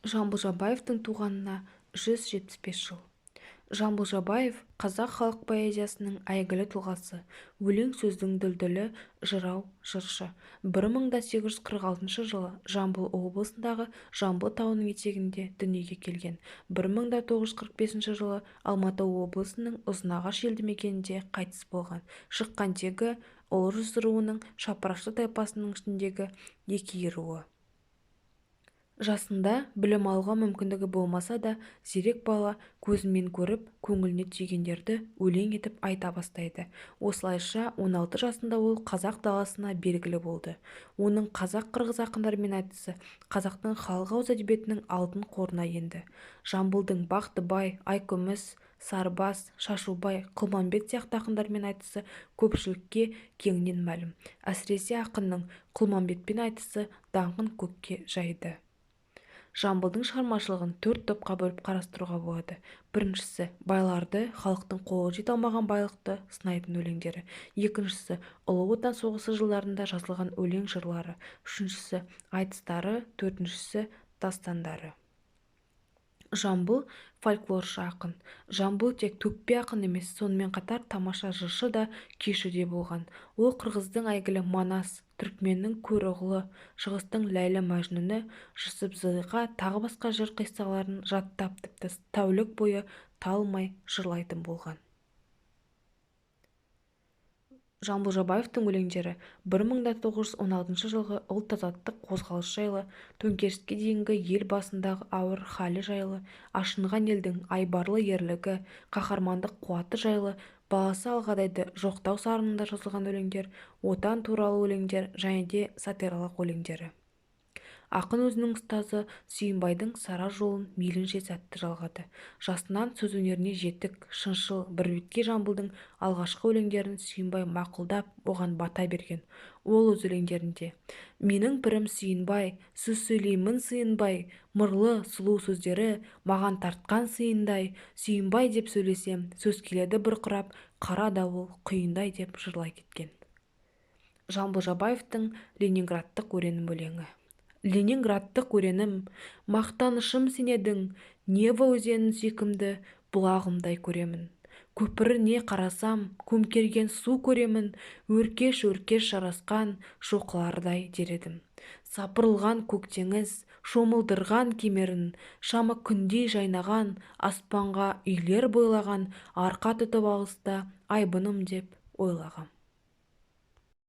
Жамбыл Жабаевтың туғанына 175 жыл. Жамбыл Жабаев қазақ халық поэзиясының әйгілі тұлғасы, өлең сөздің дүлдүлі, жырау, жыршы. 1846 жылы Жамбыл облысындағы Жамбыл тауының етегінде дүниеге келген. 1945 жылы Алматы облысының Ұзынағаш елді мекенінде қайтыс болған. Шыққан тегі Орыс руының Шапырашты тайпасының ішіндегі Екі руы. Жасында білім алуға мүмкіндігі болмаса да, зерек бала көзімен көріп, көңіліне түйгендерді өлең етіп айта бастайды. Осылайша 16 жасында ол қазақ даласына белгілі болды. Оның қазақ-қырғыз ақындарымен айтысы қазақтың халық ауыз әдебиетінің алтын қорына енді. Жамбылдың Бақтыбай, Айкүміс, Сарыбас, Шашубай, Құлманбет сияқты ақындармен айтысы көпшілікке кеңінен мәлім. Әсіресе ақынның Құлманбетпен айтысы даңқын көкке жайды. Жамбылдың шығармашылығын 4 топқа бөліп қарастыруға болады. Біріншісі – байларды, халықтың қолы жете алмаған байлықты сынайтын өлеңдері. Екіншісі – Ұлы Отан соғысы жылдарында жазылған өлең жырлары. Үшіншісі – айтыстары, төртіншісі – дастандары. Жамбыл фольклоршы ақын. Жамбыл тек төкпе ақын емес, сонымен қатар тамаша жыршы да, күйші де болған. Ол қырғыздың әйгілі Манас, түркменнің Көроғлы, шығыстың Ләйлі Мәжнүні, Жүсіп-Зылиха тағы басқа жыр қиссаларын жаттап, тіпті тәулік бойы талмай жырлайтын болған. Жамбыл Жабаевтың өлеңдері 1916 жылғы ұлт-азаттық қозғалыс жайлы, төңкеріске дейінгі ел басындағы ауыр халі жайлы, ашынған елдің айбарлы ерлігі, қаһармандық қуаты жайлы, баласы Алғадайды жоқтау сарынында жазылған өлеңдер, отан туралы өлеңдер және де сатиралық өлеңдері. Ақын өзінің ұстазы Сүйінбайдың сара жолын мейлінше сәтті жалғады. Жасынан сөз өнеріне жетік, шыншыл, бірбеткей Жамбылдың алғашқы өлеңдерін Сүйінбай мақұлдап, оған бата берген. Ол өз өлеңдерінде: «Менің пірім Сүйінбай, сөз сөйлеймін сыйынбай, мырлы, сұлу сөздері маған тартқан сыйындай, Сүйінбай деп сөйлесем, сөз келеді бұрқырап, қара дауыл құйындай» деп жырлай кеткен. Жамбыл Жабаевтың Ленинградтық өренім өлеңі. Ленинградтық өренім, мақтанышым сен едің, Нева өзенін сүйкімді бұлағымдай көремін. Көпіріне қарасам, көмкерген су көремін, өркеш-өркеш жарасқан шоқылардай дер едім. Сапырылған көк теңіз, шомылдырған кемерін, шамы күндей жайнаған, аспанға үйлер бойлаған, арқа тұтып алыста айбыным деп ойлағам.